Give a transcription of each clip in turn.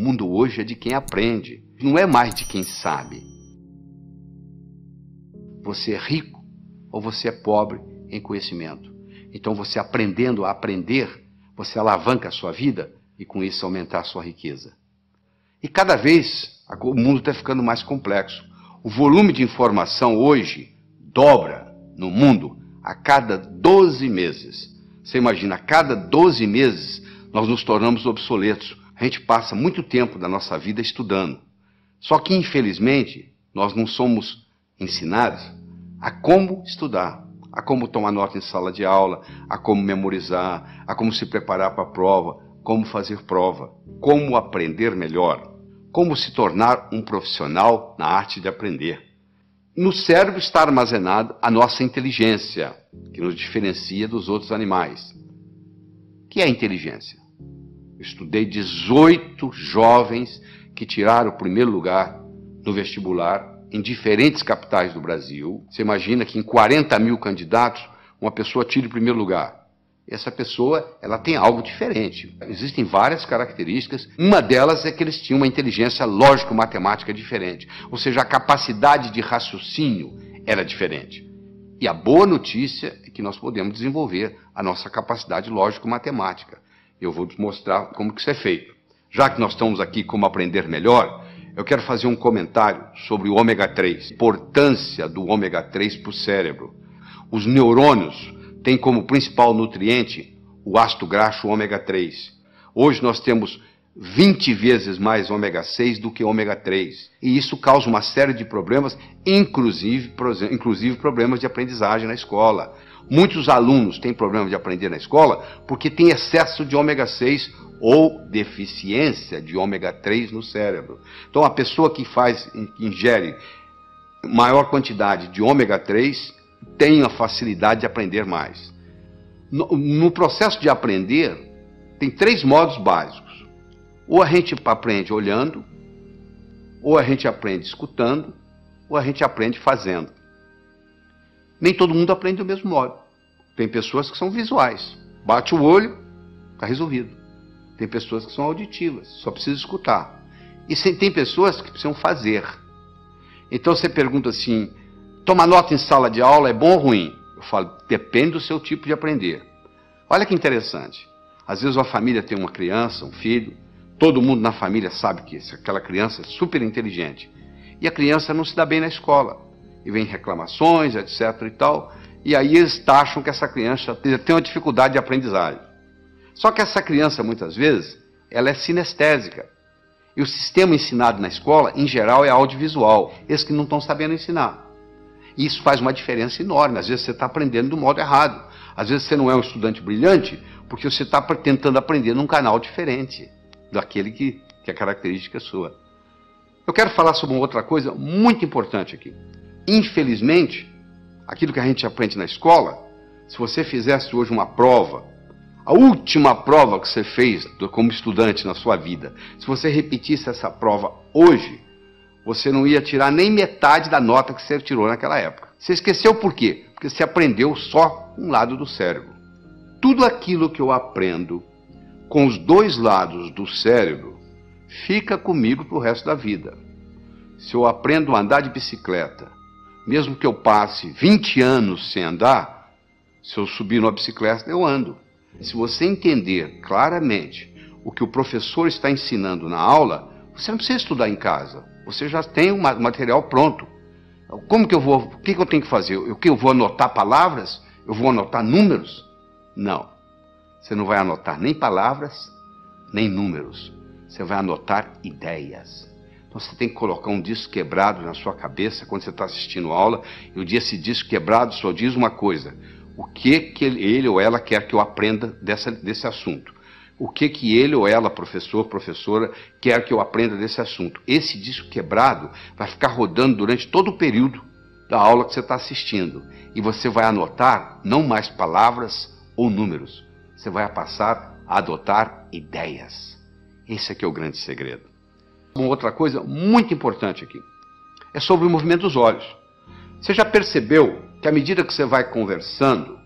mundo hoje é de quem aprende, não é mais de quem sabe. Você é rico ou você é pobre em conhecimento. Então você aprendendo a aprender, você alavanca a sua vida e com isso aumentar a sua riqueza. E cada vez o mundo está ficando mais complexo. O volume de informação hoje dobra no mundo a cada 12 meses. Você imagina, a cada 12 meses nós nos tornamos obsoletos. A gente passa muito tempo da nossa vida estudando. Só que, infelizmente, nós não somos ensinados a como estudar, a como tomar nota em sala de aula, a como memorizar, a como se preparar para a prova, como fazer prova, como aprender melhor, como se tornar um profissional na arte de aprender. No cérebro está armazenada a nossa inteligência, que nos diferencia dos outros animais. O que é inteligência? Eu estudei 18 jovens que tiraram o primeiro lugar no vestibular em diferentes capitais do Brasil. Você imagina que em 40 mil candidatos, uma pessoa tira o primeiro lugar. Essa pessoa, ela tem algo diferente. Existem várias características. Uma delas é que eles tinham uma inteligência lógico-matemática diferente. Ou seja, a capacidade de raciocínio era diferente. E a boa notícia é que nós podemos desenvolver a nossa capacidade lógico-matemática. Eu vou te mostrar como que isso é feito. Já que nós estamos aqui como aprender melhor, eu quero fazer um comentário sobre o ômega 3. A importância do ômega 3 para o cérebro. Os neurônios têm como principal nutriente o ácido graxo ômega 3. Hoje nós temos 20 vezes mais ômega 6 do que ômega 3. E isso causa uma série de problemas, inclusive problemas de aprendizagem na escola. Muitos alunos têm problema de aprender na escola porque tem excesso de ômega 6 ou deficiência de ômega 3 no cérebro. Então a pessoa que ingere maior quantidade de ômega 3 tem a facilidade de aprender mais. No processo de aprender, tem 3 modos básicos. Ou a gente aprende olhando, ou a gente aprende escutando, ou a gente aprende fazendo. Nem todo mundo aprende do mesmo modo. Tem pessoas que são visuais. Bate o olho, está resolvido. Tem pessoas que são auditivas, só precisa escutar. E tem pessoas que precisam fazer. Então você pergunta assim, tomar nota em sala de aula é bom ou ruim? Eu falo, depende do seu tipo de aprender. Olha que interessante. Às vezes uma família tem uma criança, um filho, todo mundo na família sabe que aquela criança é super inteligente. E a criança não se dá bem na escola. E vem reclamações, etc. e tal. E aí eles acham que essa criança tem uma dificuldade de aprendizagem. Só que essa criança, muitas vezes, ela é sinestésica. E o sistema ensinado na escola, em geral, é audiovisual. Esses que não estão sabendo ensinar. E isso faz uma diferença enorme. Às vezes você está aprendendo do modo errado. Às vezes você não é um estudante brilhante, porque você está tentando aprender num canal diferente daquele que é característica sua. Eu quero falar sobre uma outra coisa muito importante aqui. Infelizmente, aquilo que a gente aprende na escola, se você fizesse hoje uma prova, a última prova que você fez como estudante na sua vida, se você repetisse essa prova hoje, você não ia tirar nem metade da nota que você tirou naquela época. Você esqueceu por quê? Porque você aprendeu só um lado do cérebro. Tudo aquilo que eu aprendo com os 2 lados do cérebro fica comigo para o resto da vida. Se eu aprendo a andar de bicicleta, mesmo que eu passe 20 anos sem andar, se eu subir numa bicicleta, eu ando. Se você entender claramente o que o professor está ensinando na aula, você não precisa estudar em casa. Você já tem o material pronto. Como que eu vou? O que eu tenho que fazer? Eu vou anotar palavras? Eu vou anotar números? Não. Você não vai anotar nem palavras, nem números. Você vai anotar ideias. Então você tem que colocar um disco quebrado na sua cabeça quando você está assistindo a aula, e esse disco quebrado só diz uma coisa: o que ele ou ela quer que eu aprenda desse assunto. O que ele ou ela, professor, professora, quer que eu aprenda desse assunto. Esse disco quebrado vai ficar rodando durante todo o período da aula que você está assistindo. E você vai anotar não mais palavras ou números. Você vai passar a adotar ideias. Esse aqui é o grande segredo. Uma outra coisa muito importante aqui é sobre o movimento dos olhos. Você já percebeu que à medida que você vai conversando,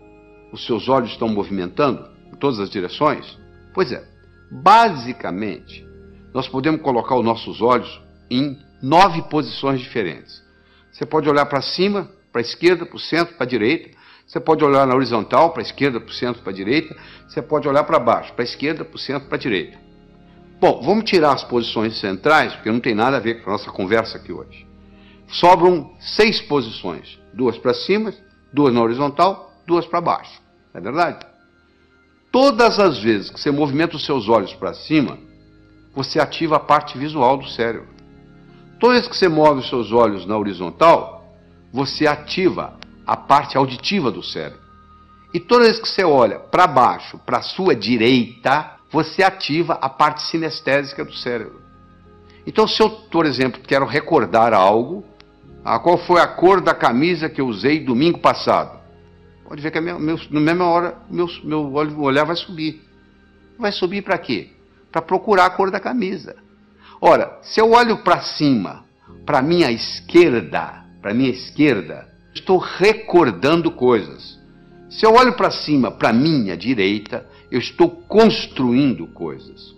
os seus olhos estão movimentando em todas as direções? Pois é, basicamente, nós podemos colocar os nossos olhos em 9 posições diferentes. Você pode olhar para cima, para a esquerda, para o centro, para a direita. Você pode olhar na horizontal, para a esquerda, para o centro, para a direita. Você pode olhar para baixo, para a esquerda, para o centro, para a direita. Bom, vamos tirar as posições centrais, porque não tem nada a ver com a nossa conversa aqui hoje. Sobram 6 posições. 2 para cima, 2 na horizontal, 2 para baixo. Não é verdade? Todas as vezes que você movimenta os seus olhos para cima, você ativa a parte visual do cérebro. Toda vez que você move os seus olhos na horizontal, você ativa a parte auditiva do cérebro. E toda vez que você olha para baixo, para a sua direita, você ativa a parte sinestésica do cérebro. Então, se eu, por exemplo, quero recordar algo, qual foi a cor da camisa que eu usei domingo passado? Pode ver que na mesma hora meu olhar vai subir. Vai subir para quê? Para procurar a cor da camisa. Ora, se eu olho para cima, para minha esquerda, estou recordando coisas. Se eu olho para cima, para minha direita, eu estou construindo coisas.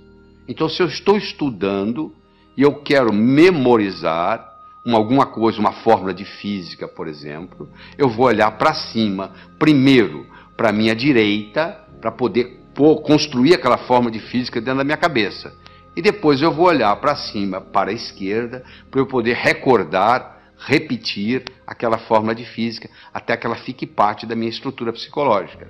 Então, se eu estou estudando e eu quero memorizar alguma coisa, uma fórmula de física, por exemplo, eu vou olhar para cima, primeiro para minha direita, para poder construir aquela fórmula de física dentro da minha cabeça. E depois eu vou olhar para cima, para a esquerda, para eu poder recordar, repetir aquela fórmula de física, até que ela fique parte da minha estrutura psicológica.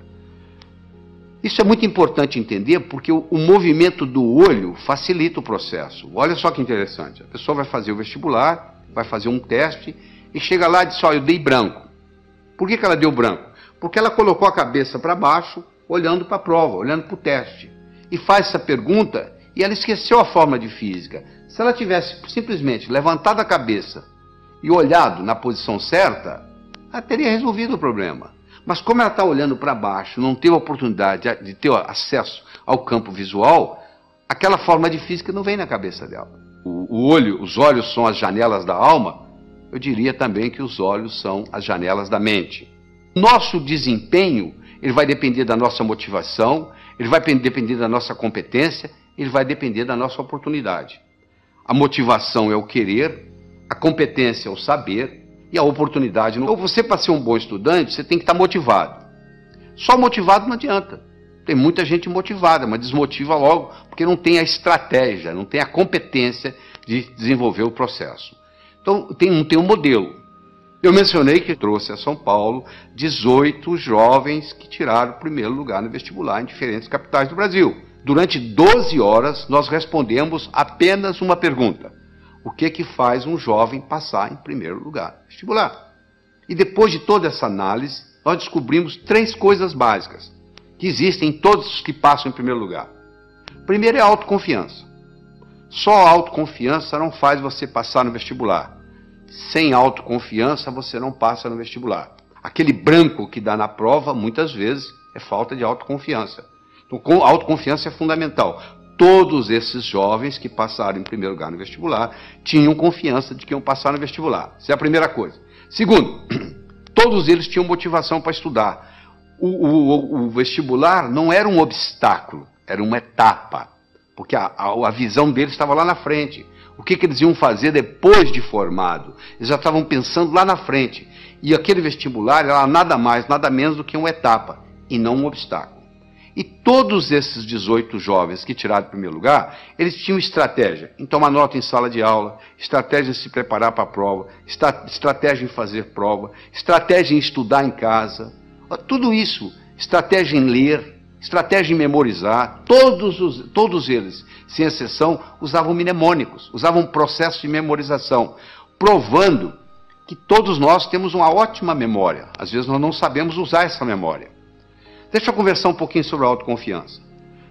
Isso é muito importante entender, porque o movimento do olho facilita o processo. Olha só que interessante. A pessoa vai fazer o vestibular, vai fazer um teste, e chega lá e diz, eu dei branco. Por que ela deu branco? Porque ela colocou a cabeça para baixo, olhando para a prova, olhando para o teste. E faz essa pergunta, e ela esqueceu a fórmula de física. Se ela tivesse simplesmente levantado a cabeça e olhado na posição certa, ela teria resolvido o problema. Mas como ela está olhando para baixo, não teve a oportunidade de ter acesso ao campo visual, aquela forma de física não vem na cabeça dela. Os olhos são as janelas da alma, eu diria também que os olhos são as janelas da mente. Nosso desempenho, ele vai depender da nossa motivação, ele vai depender da nossa competência, ele vai depender da nossa oportunidade. A motivação é o querer, a competência é o saber, e a oportunidade. Então, você, para ser um bom estudante, você tem que estar motivado. Só motivado não adianta. Tem muita gente motivada, mas desmotiva logo, porque não tem a estratégia, não tem a competência de desenvolver o processo. Então, não tem um modelo. Eu mencionei que trouxe a São Paulo 18 jovens que tiraram o primeiro lugar no vestibular em diferentes capitais do Brasil. Durante 12 horas, nós respondemos apenas uma pergunta. O que faz um jovem passar em primeiro lugar no vestibular? E depois de toda essa análise, nós descobrimos 3 coisas básicas que existem em todos os que passam em primeiro lugar. Primeiro é a autoconfiança. Só a autoconfiança não faz você passar no vestibular. Sem autoconfiança, você não passa no vestibular. Aquele branco que dá na prova, muitas vezes, é falta de autoconfiança. Então, a autoconfiança é fundamental. Todos esses jovens que passaram em primeiro lugar no vestibular tinham confiança de que iam passar no vestibular. Essa é a primeira coisa. Segundo, todos eles tinham motivação para estudar. O vestibular não era um obstáculo, era uma etapa. Porque a visão deles estava lá na frente. O que eles iam fazer depois de formado? Eles já estavam pensando lá na frente. E aquele vestibular era nada mais, nada menos do que uma etapa, e não um obstáculo. E todos esses 18 jovens que tiraram o primeiro lugar, eles tinham estratégia em tomar nota em sala de aula, estratégia em se preparar para a prova, estratégia em fazer prova, estratégia em estudar em casa, tudo isso, estratégia em ler, estratégia em memorizar. Todos eles, sem exceção, usavam mnemônicos, usavam um processo de memorização, provando que todos nós temos uma ótima memória. Às vezes nós não sabemos usar essa memória. Deixa eu conversar um pouquinho sobre a autoconfiança.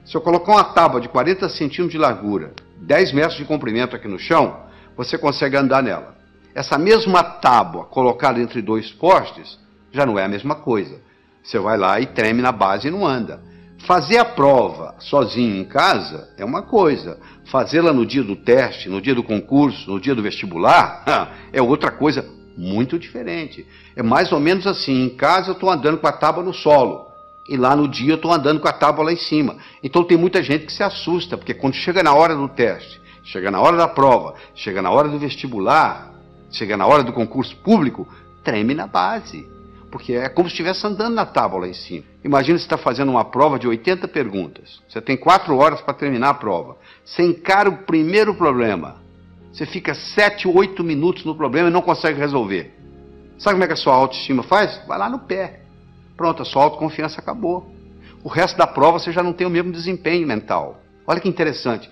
Se eu colocar uma tábua de 40 centímetros de largura, 10 metros de comprimento aqui no chão, você consegue andar nela. Essa mesma tábua colocada entre 2 postes já não é a mesma coisa. Você vai lá e treme na base e não anda. Fazer a prova sozinho em casa é uma coisa. Fazê-la no dia do teste, no dia do concurso, no dia do vestibular, é outra coisa muito diferente. É mais ou menos assim, em casa eu estou andando com a tábua no solo. E lá no dia eu estou andando com a tábua lá em cima. Então tem muita gente que se assusta, porque quando chega na hora do teste chega na hora da prova, chega na hora do vestibular, chega na hora do concurso público, treme na base. Porque é como se estivesse andando na tábua lá em cima. Imagina você está fazendo uma prova de 80 perguntas. Você tem 4 horas para terminar a prova. Você encara o primeiro problema. Você fica 7, 8 minutos no problema e não consegue resolver. Sabe como é que a sua autoestima faz? Vai lá no pé. Pronto, a sua autoconfiança acabou. O resto da prova você já não tem o mesmo desempenho mental. Olha que interessante.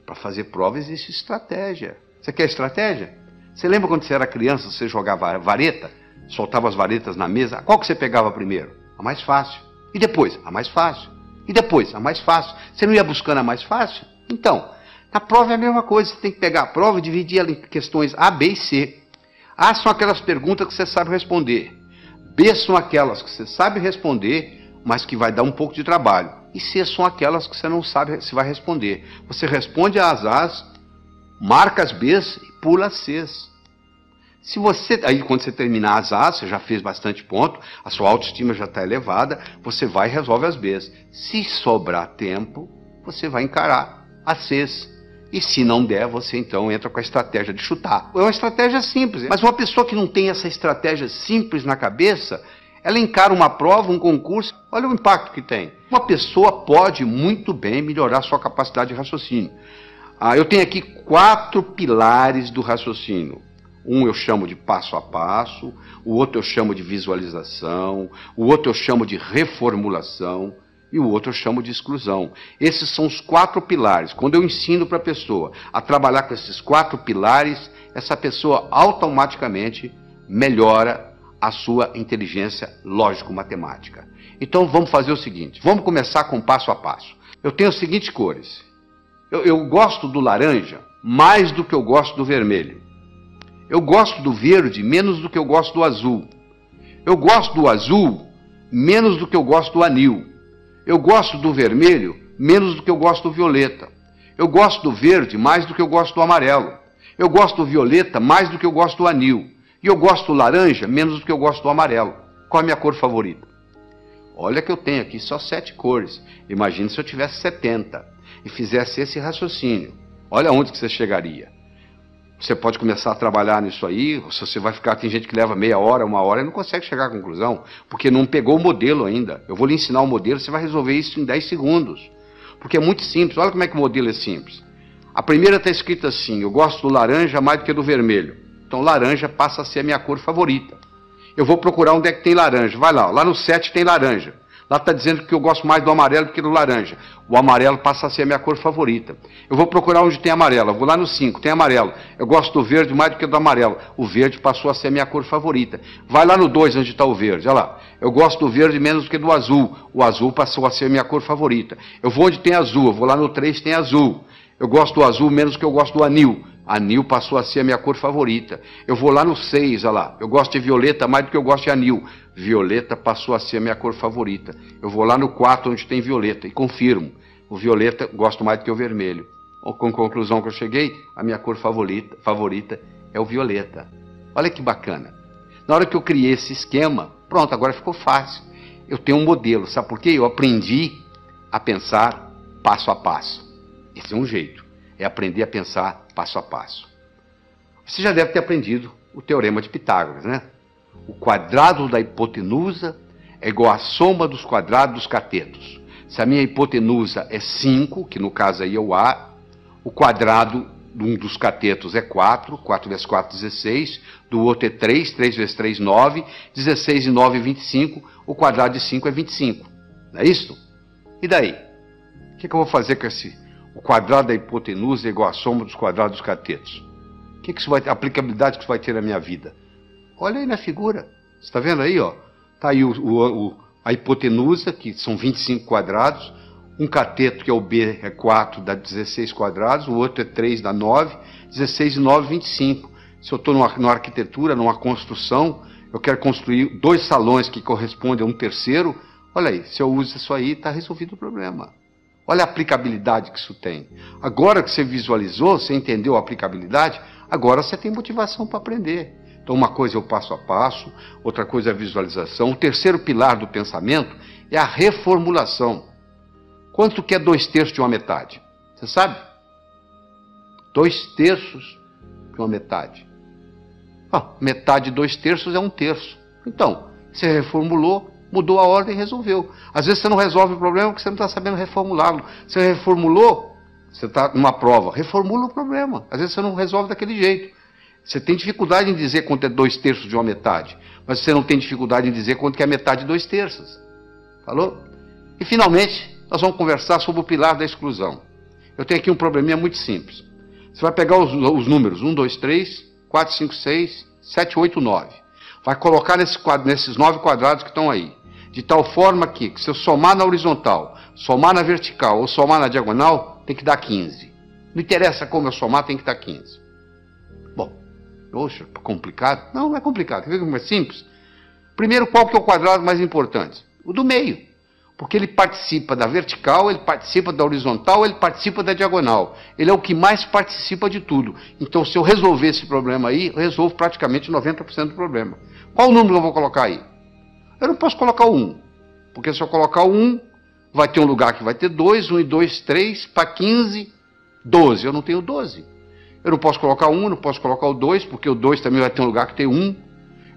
Para fazer prova existe estratégia. Você quer estratégia? Você lembra quando você era criança, você jogava vareta? Soltava as varetas na mesa, qual que você pegava primeiro? A mais fácil. E depois? A mais fácil. E depois? A mais fácil. Você não ia buscando a mais fácil? Então, na prova é a mesma coisa. Você tem que pegar a prova e dividir ela em questões A, B e C. A são aquelas perguntas que você sabe responder. B são aquelas que você sabe responder, mas que vai dar um pouco de trabalho. E C são aquelas que você não sabe se vai responder. Você responde às A's, marca as B's e pula as C's. Se você, aí quando você terminar as A's, você já fez bastante ponto, a sua autoestima já está elevada, você vai e resolve as B's. Se sobrar tempo, você vai encarar as C's. E se não der, você então entra com a estratégia de chutar. É uma estratégia simples, mas uma pessoa que não tem essa estratégia simples na cabeça, ela encara uma prova, um concurso, olha o impacto que tem. Uma pessoa pode muito bem melhorar sua capacidade de raciocínio. Eu tenho aqui 4 pilares do raciocínio. Um eu chamo de passo a passo, o outro eu chamo de visualização, o outro eu chamo de reformulação e o outro eu chamo de exclusão. Esses são os 4 pilares. Quando eu ensino para a pessoa a trabalhar com esses 4 pilares, essa pessoa automaticamente melhora a sua inteligência lógico-matemática. Então vamos fazer o seguinte, vamos começar com passo a passo. Eu tenho as seguintes cores. Eu gosto do laranja mais do que eu gosto do vermelho. Eu gosto do verde menos do que eu gosto do azul. Eu gosto do azul menos do que eu gosto do anil. Eu gosto do vermelho menos do que eu gosto do violeta. Eu gosto do verde mais do que eu gosto do amarelo. Eu gosto do violeta mais do que eu gosto do anil. E eu gosto do laranja menos do que eu gosto do amarelo. Qual é a minha cor favorita? Olha que eu tenho aqui só 7 cores. Imagine se eu tivesse 70 e fizesse esse raciocínio. Olha onde que você chegaria. Você pode começar a trabalhar nisso aí, se você vai ficar, tem gente que leva meia hora, 1 hora e não consegue chegar à conclusão, porque não pegou o modelo ainda. Eu vou lhe ensinar o modelo, você vai resolver isso em 10 segundos. Porque é muito simples, olha como é que o modelo é simples. A primeira está escrita assim, eu gosto do laranja mais do que do vermelho. Então laranja passa a ser a minha cor favorita. Eu vou procurar onde é que tem laranja, vai lá no 7 tem laranja. Lá está dizendo que eu gosto mais do amarelo do que do laranja. O amarelo passa a ser a minha cor favorita. Eu vou procurar onde tem amarelo. Eu vou lá no 5, tem amarelo. Eu gosto do verde mais do que do amarelo. O verde passou a ser a minha cor favorita. Vai lá no 2, onde está o verde. Olha lá. Eu gosto do verde menos do que do azul. O azul passou a ser a minha cor favorita. Eu vou onde tem azul. Eu vou lá no 3, tem azul. Eu gosto do azul menos do que eu gosto do anil. Anil passou a ser a minha cor favorita. Eu vou lá no 6, olha lá. Eu gosto de violeta mais do que eu gosto de anil. Violeta passou a ser a minha cor favorita. Eu vou lá no 4, onde tem violeta, e confirmo. O violeta gosto mais do que o vermelho. Com a conclusão que eu cheguei, a minha cor favorita é o violeta. Olha que bacana. Na hora que eu criei esse esquema, pronto, agora ficou fácil. Eu tenho um modelo, sabe por quê? Eu aprendi a pensar passo a passo. Esse é um jeito. É aprender a pensar passo a passo. Você já deve ter aprendido o teorema de Pitágoras, né? O quadrado da hipotenusa é igual à soma dos quadrados dos catetos. Se a minha hipotenusa é 5, que no caso aí é o A, o quadrado de um dos catetos é 4, 4 vezes 4, 16, do outro é 3, 3 vezes 3, 9, 16 e 9, 25, o quadrado de 5 é 25. Não é isso? E daí? O que eu vou fazer com esse... O quadrado da hipotenusa é igual à soma dos quadrados dos catetos. O que isso vai ter? A aplicabilidade que isso vai ter na minha vida? Olha aí na figura. Você está vendo aí, ó? Está aí a hipotenusa, que são 25 quadrados. Um cateto, que é o B, é 4, dá 16 quadrados. O outro é 3, dá 9. 16 e 9, 25. Se eu estou numa arquitetura, numa construção, eu quero construir 2 salões que correspondem a um terceiro. Olha aí, se eu uso isso aí, está resolvido o problema. Olha a aplicabilidade que isso tem. Agora que você visualizou, você entendeu a aplicabilidade, agora você tem motivação para aprender. Então uma coisa é o passo a passo, outra coisa é a visualização. O terceiro pilar do pensamento é a reformulação. Quanto que é 2/3 de uma metade? Você sabe? 2/3 de uma metade. Metade de 2/3 é 1/3. Então, você reformulou, mudou a ordem e resolveu. Às vezes você não resolve o problema porque você não está sabendo reformulá-lo. Você reformulou, você está numa prova, reformula o problema. Às vezes você não resolve daquele jeito. Você tem dificuldade em dizer quanto é 2/3 de uma metade, mas você não tem dificuldade em dizer quanto que é metade de 2/3. Falou? E finalmente, nós vamos conversar sobre o pilar da exclusão. Eu tenho aqui um probleminha muito simples. Você vai pegar os números 1, 2, 3, 4, 5, 6, 7, 8, 9. Vai colocar nesses 9 quadrados que estão aí. De tal forma que, se eu somar na horizontal, somar na vertical ou somar na diagonal, tem que dar 15. Não interessa como eu somar, tem que dar 15. Bom, poxa, complicado? Não, não é complicado. Quer ver como é simples? Primeiro, qual que é o quadrado mais importante? O do meio. Porque ele participa da vertical, ele participa da horizontal, ele participa da diagonal. Ele é o que mais participa de tudo. Então, se eu resolver esse problema aí, eu resolvo praticamente 90% do problema. Qual o número eu vou colocar aí? Eu não posso colocar o 1. Porque se eu colocar o 1, vai ter um lugar que vai ter 2, 1 e 2, 3, para 15, 12. Eu não tenho 12. Eu não posso colocar o 1, não posso colocar o 2, porque o 2 também vai ter um lugar que tem 1.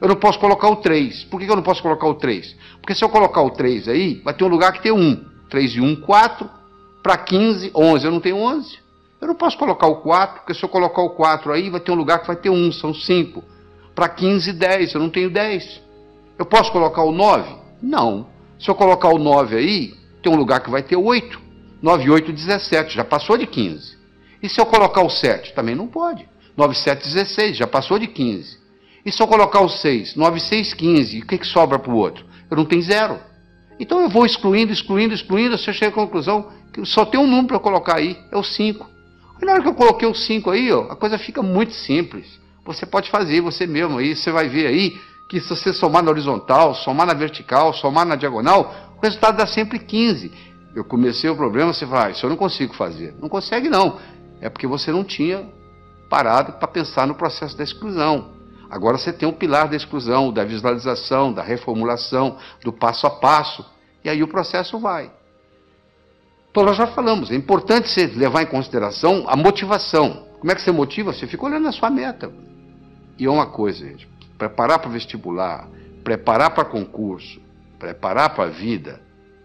Eu não posso colocar o 3. Por que eu não posso colocar o 3? Porque se eu colocar o 3 aí, vai ter um lugar que tem 1. 3 e 1, 4. Para 15, 11. Eu não tenho 11. Eu não posso colocar o 4, porque se eu colocar o 4 aí, vai ter um lugar que vai ter 1. São 5. Para 15, 10. Eu não tenho 10. Eu posso colocar o 9? Não. Se eu colocar o 9 aí, tem um lugar que vai ter 8. 9 e 8, 17. Já passou de 15. E se eu colocar o 7? Também não pode. 9 e 7, 16. Já passou de 15. E se eu colocar o 6? 9, 6, 15. E o que sobra para o outro? Eu não tenho 0. Então eu vou excluindo, excluindo, excluindo. Você chega à conclusão que só tem um número para eu colocar aí. É o 5. E na hora que eu coloquei o 5 aí, a coisa fica muito simples. Você pode fazer você mesmo aí. Você vai ver aí que se você somar na horizontal, somar na vertical, somar na diagonal, o resultado dá sempre 15. Eu comecei o problema, você fala, isso eu não consigo fazer. Não consegue não. É porque você não tinha parado para pensar no processo da exclusão. Agora você tem o pilar da exclusão, da visualização, da reformulação, do passo a passo, e aí o processo vai. Então nós já falamos, é importante você levar em consideração a motivação. Como é que você motiva? Você fica olhando a sua meta. E é uma coisa, gente, preparar para o vestibular, preparar para concurso, preparar para a vida,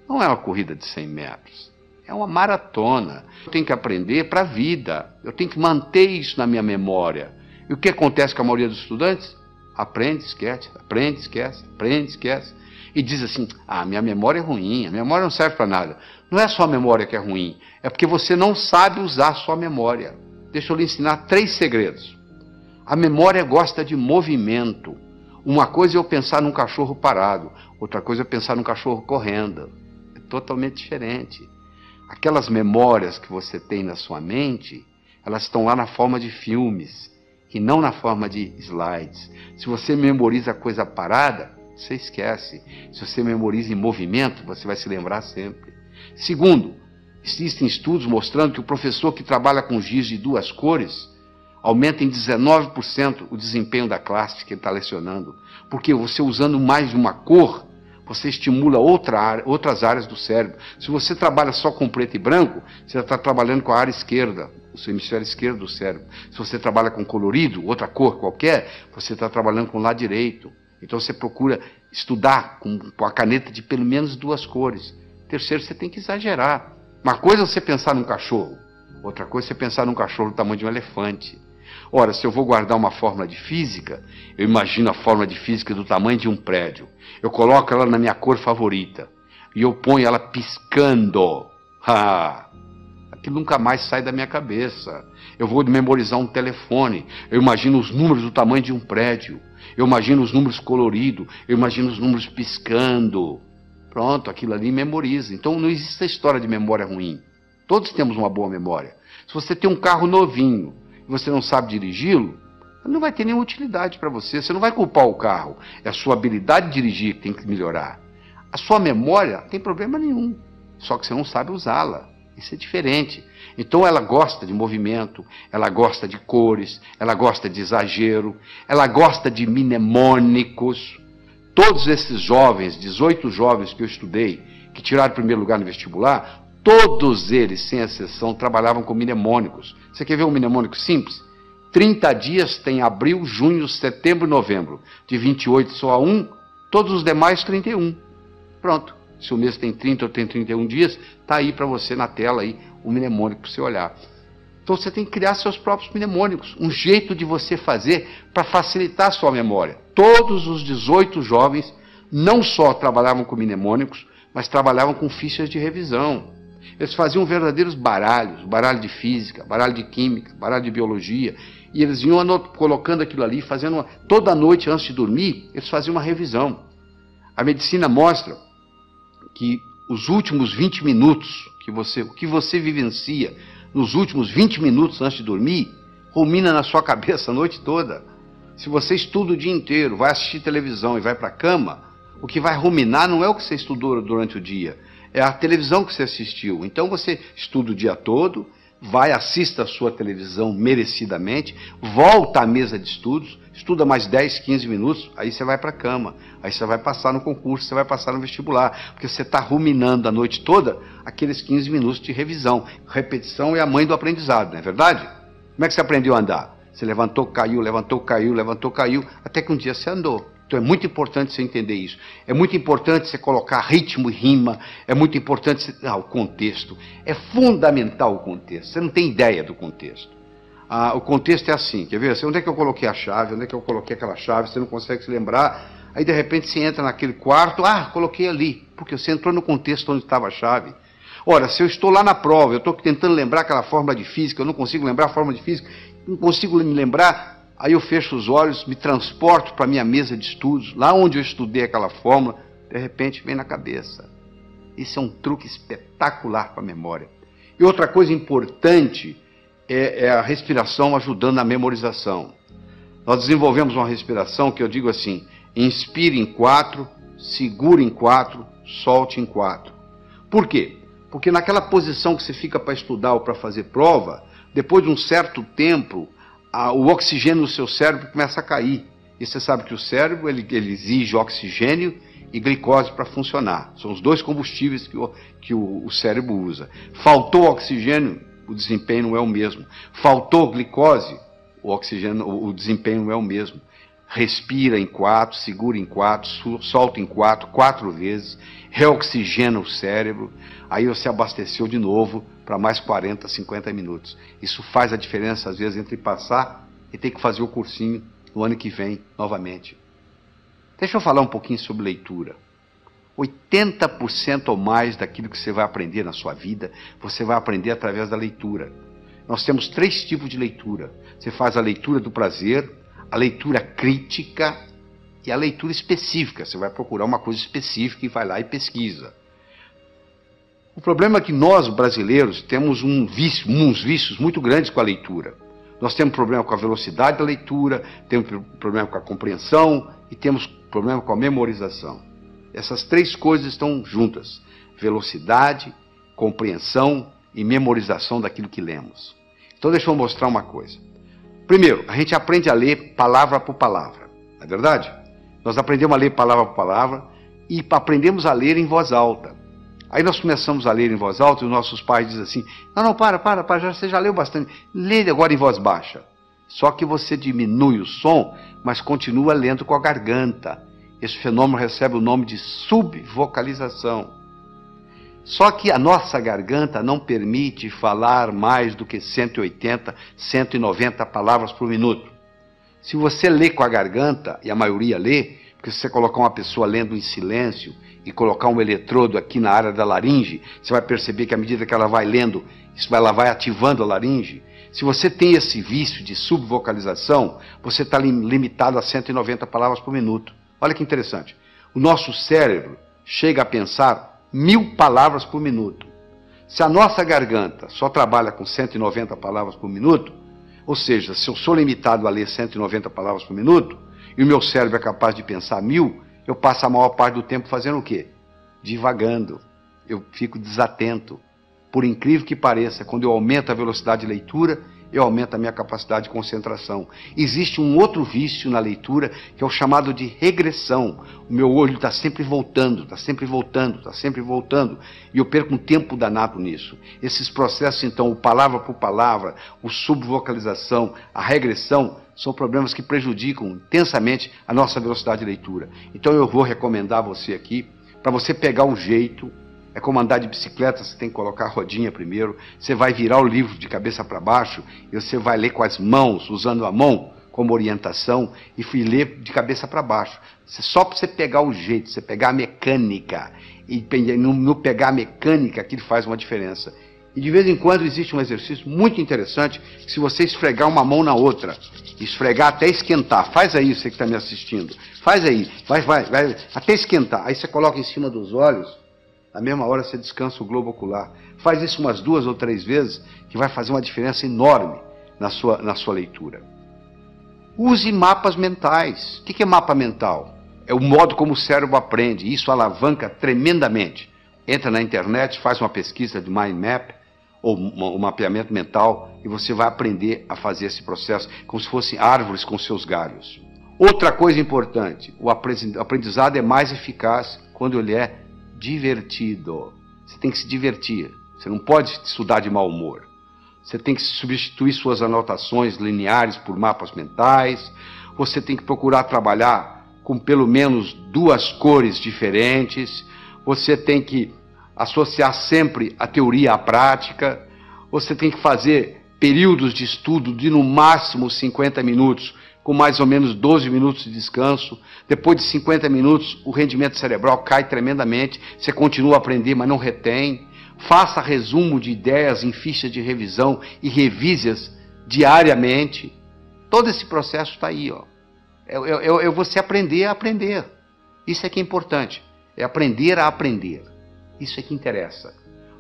não é uma corrida de 100 metros. É uma maratona. Eu tenho que aprender para a vida. Eu tenho que manter isso na minha memória. E o que acontece com a maioria dos estudantes? Aprende, esquece, aprende, esquece, aprende, esquece. E diz assim, minha memória é ruim, a memória não serve para nada. Não é só a memória que é ruim, é porque você não sabe usar a sua memória. Deixa eu lhe ensinar 3 segredos. A memória gosta de movimento. Uma coisa é eu pensar num cachorro parado, outra coisa é pensar num cachorro correndo. É totalmente diferente. Aquelas memórias que você tem na sua mente, elas estão lá na forma de filmes, e não na forma de slides. Se você memoriza a coisa parada, você esquece. Se você memoriza em movimento, você vai se lembrar sempre. Segundo, existem estudos mostrando que o professor que trabalha com giz de 2 cores aumenta em 19% o desempenho da classe que ele está lecionando. Porque você usando mais de uma cor, você estimula outras áreas do cérebro. Se você trabalha só com preto e branco, você está trabalhando com a área esquerda, o seu hemisfério esquerdo do cérebro. Se você trabalha com colorido, outra cor qualquer, você está trabalhando com o lado direito. Então você procura estudar com a caneta de pelo menos 2 cores. Terceiro, você tem que exagerar. Uma coisa é você pensar num cachorro, outra coisa é você pensar num cachorro do tamanho de um elefante. Ora, se eu vou guardar uma fórmula de física, eu imagino a fórmula de física do tamanho de um prédio. Eu coloco ela na minha cor favorita e eu ponho ela piscando. Aquilo nunca mais sai da minha cabeça. Eu vou memorizar um telefone, eu imagino os números do tamanho de um prédio. Eu imagino os números coloridos, eu imagino os números piscando. Pronto, aquilo ali memoriza. Então não existe a história de memória ruim. Todos temos uma boa memória. Se você tem um carro novinho e você não sabe dirigi-lo, não vai ter nenhuma utilidade para você. Você não vai culpar o carro. É a sua habilidade de dirigir que tem que melhorar. A sua memória não tem problema nenhum. Só que você não sabe usá-la. Isso é diferente. Então ela gosta de movimento, ela gosta de cores, ela gosta de exagero, ela gosta de mnemônicos. Todos esses jovens, 18 jovens que eu estudei, que tiraram o primeiro lugar no vestibular, Todos eles, sem exceção, trabalhavam com mnemônicos. Você quer ver um mnemônico simples? 30 dias tem abril, junho, setembro e novembro. De 28 só a 1, todos os demais 31. Pronto. Se o mês tem 30 ou tem 31 dias, está aí para você na tela aí, um mnemônico para você olhar. Então você tem que criar seus próprios mnemônicos, um jeito de você fazer para facilitar a sua memória. Todos os 18 jovens não só trabalhavam com mnemônicos, mas trabalhavam com fichas de revisão. Eles faziam verdadeiros baralhos, baralho de física, baralho de química, baralho de biologia, e eles iam colocando aquilo ali, fazendo toda noite antes de dormir, eles faziam uma revisão. A medicina mostra que os últimos 20 minutos, o que você vivencia nos últimos 20 minutos antes de dormir, rumina na sua cabeça a noite toda. Se você estuda o dia inteiro, vai assistir televisão e vai para a cama, o que vai ruminar não é o que você estudou durante o dia, é a televisão que você assistiu. Então você estuda o dia todo, assista a sua televisão merecidamente, volta à mesa de estudos, estuda mais 10, 15 minutos, aí você vai para a cama, aí você vai passar no concurso, você vai passar no vestibular, porque você está ruminando a noite toda aqueles 15 minutos de revisão. Repetição é a mãe do aprendizado, não é verdade? Como é que você aprendeu a andar? Você levantou, caiu, levantou, caiu, levantou, caiu, até que um dia você andou. Então é muito importante você entender isso. É muito importante você colocar ritmo e rima, é muito importante você... o contexto. É fundamental o contexto, você não tem ideia do contexto. O contexto é assim, quer ver? Onde é que eu coloquei a chave? Onde é que eu coloquei aquela chave? Você não consegue se lembrar. Aí de repente você entra naquele quarto, coloquei ali, porque você entrou no contexto onde estava a chave. Ora, se eu estou lá na prova, eu estou tentando lembrar aquela fórmula de física, eu não consigo lembrar a fórmula de física, não consigo me lembrar, aí eu fecho os olhos, me transporto para a minha mesa de estudos, lá onde eu estudei aquela fórmula, de repente vem na cabeça. Isso é um truque espetacular para a memória. E outra coisa importante é a respiração ajudando na memorização. Nós desenvolvemos uma respiração que eu digo assim: inspire em 4, segure em 4, solte em 4. Por quê? Porque naquela posição que você fica para estudar ou para fazer prova, depois de um certo tempo, o oxigênio no seu cérebro começa a cair. E você sabe que o cérebro ele exige oxigênio e glicose para funcionar. São os dois combustíveis que o cérebro usa. Faltou oxigênio, o desempenho não é o mesmo. Faltou glicose, o desempenho não é o mesmo. Respira em 4, segura em 4, solta em 4, 4 vezes, reoxigena o cérebro, aí você abasteceu de novo para mais 40, 50 minutos. Isso faz a diferença, às vezes, entre passar e ter que fazer o cursinho no ano que vem, novamente. Deixa eu falar um pouquinho sobre leitura. 80% ou mais daquilo que você vai aprender na sua vida, você vai aprender através da leitura. Nós temos 3 tipos de leitura. Você faz a leitura do prazer, a leitura crítica e a leitura específica. Você vai procurar uma coisa específica e vai lá e pesquisa. O problema é que nós, brasileiros, temos uns vícios muito grandes com a leitura. Nós temos problema com a velocidade da leitura, temos problema com a compreensão e temos problema com a memorização. Essas 3 coisas estão juntas: velocidade, compreensão e memorização daquilo que lemos. Então deixa eu mostrar uma coisa. Primeiro, a gente aprende a ler palavra por palavra, não é verdade? Nós aprendemos a ler palavra por palavra e aprendemos a ler em voz alta. Aí nós começamos a ler em voz alta e os nossos pais dizem assim: não, para, você já leu bastante, lê agora em voz baixa. Só que você diminui o som, mas continua lendo com a garganta. Esse fenômeno recebe o nome de subvocalização. Só que a nossa garganta não permite falar mais do que 180, 190 palavras por minuto. Se você lê com a garganta, e a maioria lê, porque se você colocar uma pessoa lendo em silêncio e colocar um eletrodo aqui na área da laringe, você vai perceber que à medida que ela vai lendo, ela vai ativando a laringe. Se você tem esse vício de subvocalização, você está limitado a 190 palavras por minuto. Olha que interessante. O nosso cérebro chega a pensar 1000 palavras por minuto. Se a nossa garganta só trabalha com 190 palavras por minuto, ou seja, se eu sou limitado a ler 190 palavras por minuto, e o meu cérebro é capaz de pensar 1000, eu passo a maior parte do tempo fazendo o quê? Divagando. Eu fico desatento. Por incrível que pareça, quando eu aumento a velocidade de leitura, eu aumento a minha capacidade de concentração. Existe um outro vício na leitura, que é o chamado de regressão. O meu olho está sempre voltando, está sempre voltando, está sempre voltando, e eu perco um tempo danado nisso. Esses processos, então, o palavra por palavra, o subvocalização, a regressão, são problemas que prejudicam intensamente a nossa velocidade de leitura. Então eu vou recomendar a você aqui, para você pegar um jeito. É como andar de bicicleta, você tem que colocar a rodinha primeiro, você vai virar o livro de cabeça para baixo, e você vai ler com as mãos, usando a mão como orientação, e ler de cabeça para baixo. Só para você pegar o jeito, você pegar a mecânica, e no pegar a mecânica que faz uma diferença. E de vez em quando existe um exercício muito interessante, que se você esfregar uma mão na outra, esfregar até esquentar, faz aí, você que está me assistindo, faz aí, vai, até esquentar, aí você coloca em cima dos olhos, na mesma hora você descansa o globo ocular. Faz isso umas 2 ou 3 vezes, que vai fazer uma diferença enorme na sua leitura. Use mapas mentais. O que é mapa mental? É o modo como o cérebro aprende. Isso alavanca tremendamente. Entra na internet, faz uma pesquisa de mind map, ou um mapeamento mental, e você vai aprender a fazer esse processo como se fossem árvores com seus galhos. Outra coisa importante, o aprendizado é mais eficaz quando ele é divertido. Você tem que se divertir. Você não pode estudar de mau humor. Você tem que substituir suas anotações lineares por mapas mentais. Você tem que procurar trabalhar com pelo menos 2 cores diferentes. Você tem que associar sempre a teoria à prática. Você tem que fazer períodos de estudo de no máximo 50 minutos, com mais ou menos 12 minutos de descanso. Depois de 50 minutos, o rendimento cerebral cai tremendamente, você continua a aprender, mas não retém. Faça resumo de ideias em fichas de revisão e revise-as diariamente. Todo esse processo está aí, ó. É você aprender a aprender. Isso é que é importante, é aprender a aprender. Isso é que interessa.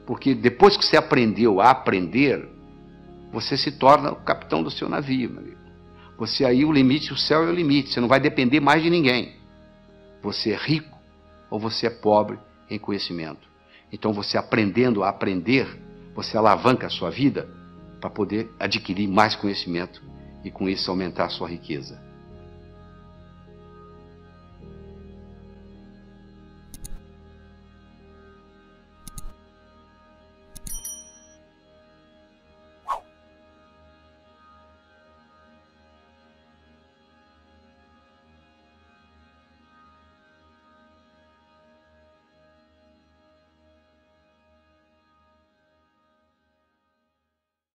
Porque depois que você aprendeu a aprender, você se torna o capitão do seu navio, meu amigo. Você aí, o limite, o céu é o limite, você não vai depender mais de ninguém. Você é rico ou você é pobre em conhecimento. Então você aprendendo a aprender, você alavanca a sua vida para poder adquirir mais conhecimento e com isso aumentar a sua riqueza.